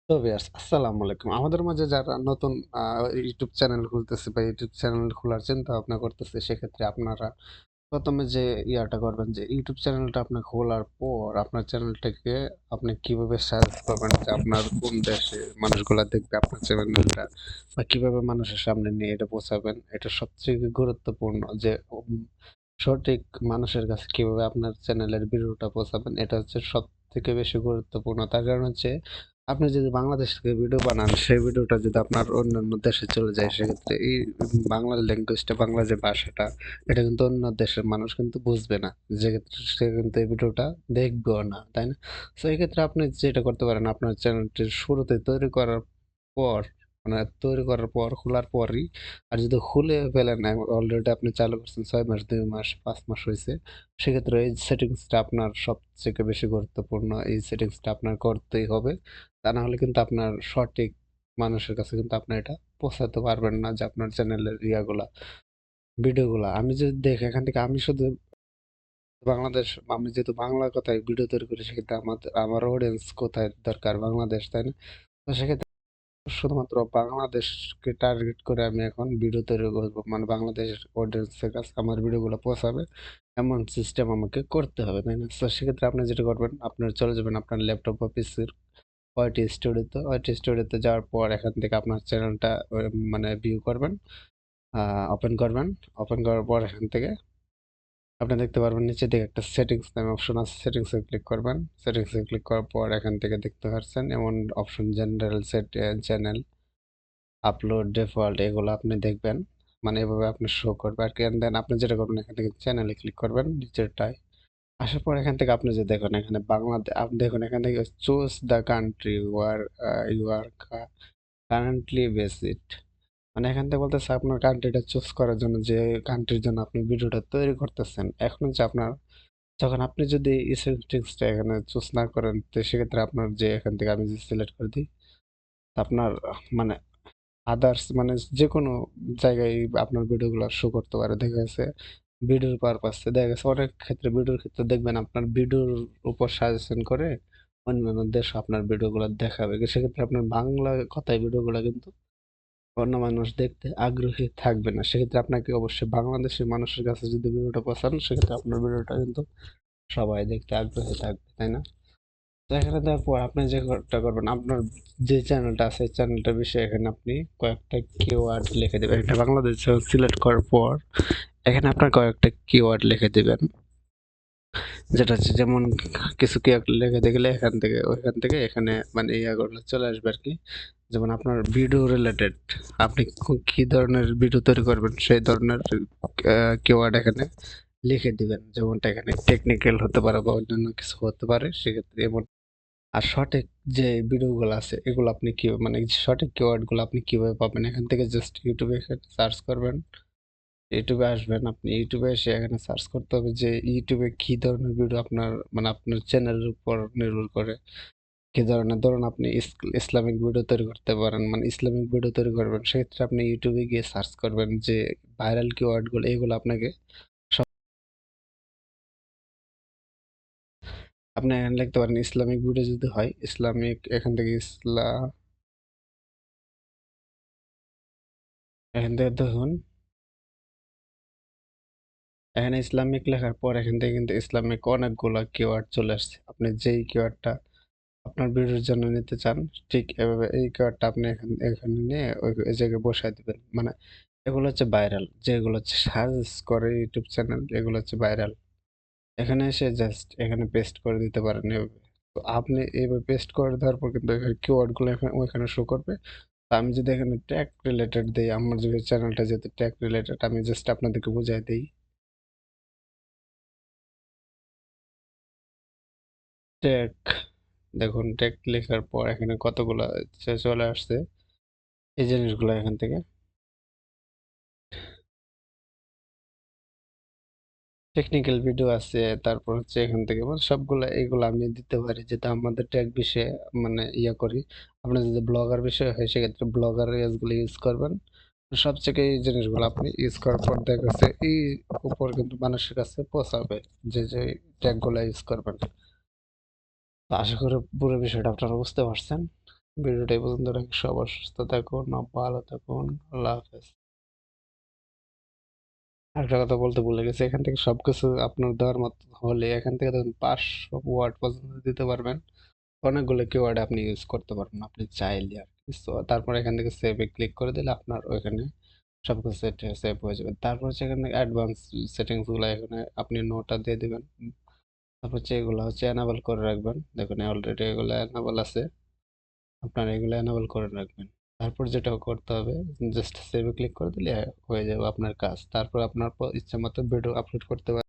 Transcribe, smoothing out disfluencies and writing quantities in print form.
তো ভিউয়ার্স আসসালামু আলাইকুম। আমাদের মাঝে যারা নতুন আ ইউটিউব চ্যানেল খুলতেছে বা ইউটিউব চ্যানেল খোলার চিন্তা ভাবনা করতেছে, সেক্ষেত্রে আপনারা ১ম এ যে ইয়াটা করবেন যে ইউটিউব চ্যানেলটা আপনি খোলার পর আপনার চ্যানেলটাকে আপনি কিভাবে সাজেস্ট করবেন যে আপনার কোন দেশে মানুষগুলা দেখবে আপনার চ্যানেলটা বা কিভাবে মানুষের সামনে নিয়ে এটা পৌঁছাবেন, এটা সবথেকে গুরুত্বপূর্ণ যে সঠিক মানুষের কাছে কিভাবে আপনার চ্যানেলের ভিডিওটা পৌঁছাবেন, এটা হচ্ছে সবথেকে বেশি গুরুত্বপূর্ণ। তার কারণ হচ্ছে আপনি যদি বাংলাদেশ থেকে ভিডিও বানান, সেই ভিডিওটা যদি আপনার অন্যান্য দেশে চলে যায়, সেক্ষেত্রে এই বাংলা ল্যাঙ্গুয়েজটা, বাংলা যে ভাষাটা, এটা কিন্তু অন্য দেশের মানুষ কিন্তু বুঝবে না। যেক্ষেত্রে সে কিন্তু এই ভিডিওটা দেখবেও না, তাই না? সো এই ক্ষেত্রে আপনি যেটা করতে পারেন, আপনার চ্যানেলটি শুরুতে তৈরি করার পর, মানে তৈরি করার পর, খোলার পরই, আর যদি খুলে ফেলেন অলরেডি আপনি চালু করছেন ৬ মাস, ২ মাস, ৫ মাস হইছে, সেক্ষেত্রে এই সেটিংসটা আপনার সবথেকে বেশি গুরুত্বপূর্ণ। এই সেটিংসটা আপনার করতেই হবে। তা না হলে কিন্তু আপনার সঠিক মানুষের কাছে কিন্তু আপনি এটা পৌঁছাতে পারবেন না যে আপনার চ্যানেলের ইয়াগুলা, ভিডিওগুলা। আমি যদি দেখি এখান থেকে, আমি শুধু বাংলাদেশ, আমি যেহেতু বাংলা কথায় ভিডিও তৈরি করি, সেক্ষেত্রে আমার অডিয়েন্স কোথায় দরকার? বাংলাদেশ, তাই না? তো সেক্ষেত্রে শুধুমাত্র বাংলাদেশকে টার্গেট করে আমি এখন ভিডিও তৈরি করবো, মানে বাংলাদেশের অডিয়েন্সের কাছে আমার ভিডিওগুলো পৌঁছাবে এমন সিস্টেম আমাকে করতে হবে, তাই না? তো সেক্ষেত্রে আপনি যেটা করবেন, আপনার চলে যাবেন আপনার ল্যাপটপ বা পিসির ওয়াইটি স্টুডিওতে। ওয়াইটি স্টুডিওতে যাওয়ার পর এখান থেকে আপনার চ্যানেলটা মানে ভিউ করবেন, ওপেন করবেন। ওপেন করার পর এখান থেকে আপনি দেখতে পারবেন নিচের দিকে একটা সেটিংস নামে অপশন আছে, সেটিংসে ক্লিক করবেন। সেটিংসে ক্লিক করার পর এখান থেকে দেখতে পাচ্ছেন এমন option, general set, channel upload, default, এগুলো আপনি দেখবেন। মানে এভাবে আপনি শো করবে আরকি। অ্যান্ড দেন আপনি যেটা করবেন, এখান থেকে চ্যানেলে ক্লিক করবেন নিচেরটায়। আসার পর এখান থেকে আপনি যে দেখুন এখানে আপনি দেখুন এখান থেকে choose the country where you are currently based. মানে এখান থেকে বলতেছে আপনার কান্ট্রিটা চুজ করার জন্য, যে কান্ট্রির জন্য আপনি ভিডিওটা তৈরি করতেছেন। এখন হচ্ছে আপনার, যখন আপনি যদি এই সেটিংসটা এখানে চুজ না করেন, তো সেক্ষেত্রে আপনার যে এখান থেকে আমি যে সিলেক্ট করে দিই, আপনার মানে আদার্স, মানে যেকোনো জায়গায় আপনার ভিডিওগুলো শো করতে পারে। দেখা গেছে ভিডিওর পারপাসে, দেখা গেছে অনেক ক্ষেত্রে ভিডিওর ক্ষেত্রে দেখবেন আপনার ভিডিওর উপর সাজেশন করে অন্যান্য দেশ আপনার ভিডিওগুলো দেখাবে। সেক্ষেত্রে আপনার বাংলা কথায় ভিডিওগুলো কিন্তু অন্য মানুষ দেখতে আগ্রহী থাকবে না। সেক্ষেত্রে আপনাকে অবশ্যই বাংলাদেশের মানুষের কাছে যদি ভিডিওটা পৌঁছান, সেক্ষেত্রে আপনার ভিডিওটা কিন্তু সবাই দেখতে আগ্রহী থাকবে, তাই না? তো এখানে দেওয়ার পর আপনি যে কাজটা করবেন, আপনার যে চ্যানেলটা আছে, চ্যানেলটার বিষয়ে এখানে আপনি কয়েকটা কিওয়ার্ড লিখে দেবেন। এটা বাংলাদেশ সিলেক্ট করার পর এখানে আপনার কয়েকটা কিওয়ার্ড লিখে দিবেন। যেটা হচ্ছে যেমন কিছু কিওয়ার্ড লিখে গেলে ওইখান থেকে এখানে মানে ইয়াগুলো চলে আসবে আরকি। যেমন আপনার ভিডিও রিলেটেড, আপনি কি ধরনের ভিডিও তৈরি করবেন, সেই ধরনের কিওয়ার্ড এখানে লিখে দিবেন। যেমনটা এখানে টেকনিক্যাল হতে পারে বা অন্যান্য কিছু হতে পারে, সেক্ষেত্রে এমন। আর সঠিক যে ভিডিওগুলো আছে, এগুলো আপনি কি মানে সঠিক কিওয়ার্ড গুলো আপনি কিভাবে পাবেন? এখান থেকে জাস্ট ইউটিউবে এখানে সার্চ করবেন। ইউটিউবে আসবেন। আপনি ইউটিউবে এসে এখানে সার্চ করতে হবে যে ইউটিউবে কি ধরনের ভিডিও আপনার, মানে আপনার চ্যানেলের উপর নির্ভর করে। কি ধরনের, ধরুন আপনি ইসলামিক ভিডিও তৈরি করতে পারেন, মানে ইসলামিক ভিডিও তৈরি করবেন। সেক্ষেত্রে আপনি ইউটিউবে গিয়ে সার্চ করবেন যে ভাইরাল কিওয়ার্ড গুলো, এগুলো আপনাকে সব, আপনি এখানে লিখতে পারেন ইসলামিক ভিডিও যদি হয়, ইসলামিক, এখান থেকে এখান থেকে দেখুন, এখানে ইসলামিক লেখার পর এখান থেকে কিন্তু ইসলামিক অনেকগুলা কিওয়ার্ড চলে আসছে। আপনি যেই কিওয়ার্ডটা আপনার ভিডিওর জন্য নিতে চান, ঠিক এভাবে এই কিওয়ার্ডটা আপনি এখানে নিয়ে ওই জায়গায় বসায় দিবেন। মানে এগুলো হচ্ছে ভাইরাল, যেগুলো হচ্ছে সাজেস্ট করে ইউটিউব চ্যানেল, এগুলো হচ্ছে ভাইরাল। এখানে এসে জাস্ট এখানে পেস্ট করে দিতে পারেন এভাবে। তো আপনি এইভাবে পেস্ট করে দেওয়ার পর কিন্তু এখানে কিওয়ার্ডগুলো ওইখানে শো করবে। তো আমি যদি এখানে ট্যাগ রিলেটেড দেই, আমার যদি চ্যানেলটা যেহেতু ট্যাগ রিলেটেড, আমি জাস্ট আপনাদেরকে বুঝাই দেই। ট্যাগ, দেখুন ট্যাগ লেখার পর এখানে কতগুলা চলে আসছে এই জিনিসগুলো। এখান থেকে টেকনিক্যাল ভিডিও আছে, তারপর হচ্ছে এখান থেকে মানে সবগুলা, এগুলো আমি দিতে পারি যেটা আমাদের ট্যাগ বিষয়ে মানে ইয়া করি। আপনার যদি ব্লগার বিষয় হয়, সেক্ষেত্রে ব্লগার এগুলো ইউজ করবেন। সবথেকে এই জিনিসগুলো আপনি ইউজ করার পর দেখা যাচ্ছে এই উপর কিন্তু মানুষের কাছে পৌঁছাবে, যে ট্যাগ গুলা ইউজ করবেন। তো আশা করি পুরো বিষয়টা আপনারা বুঝতে পারছেন। ভিডিওটা এই পর্যন্ত রাখি। সবার সুস্থ থাকুন, ভালো থাকুন। আল্লাহ হাফেজ। আরেকটা কথা বলতে ভুলে গেছি, এখান থেকে সবকিছু আপনার দেওয়ার মতো হলে এখান থেকে দেখুন 500 ওয়ার্ড পর্যন্ত দিতে পারবেন। অনেকগুলো কিওয়ার্ড আপনি ইউজ করতে পারবেন আপনি চাইলে আর কি। So, তারপর এখান থেকে সেভে ক্লিক করে দিলে আপনার ওইখানে সবকিছু সেভ হয়ে যাবে। তারপর হচ্ছে এখানে অ্যাডভান্স সেটিংস গুলো এখানে আপনি নোটা দিয়ে দিবেন। তারপর হচ্ছে এগুলো হচ্ছে এনাবেল করে রাখবেন। দেখুন অলরেডি এগুলো এনাবেল আছে, আপনার এগুলো এনাবেল করে রাখবেন। তারপর যেটা করতে হবে, জাস্ট সেভে ক্লিক করে দিলে হয়ে যাবে আপনার কাজ। তারপর আপনার ইচ্ছা মতো ভিডিও আপলোড করতে পারবেন।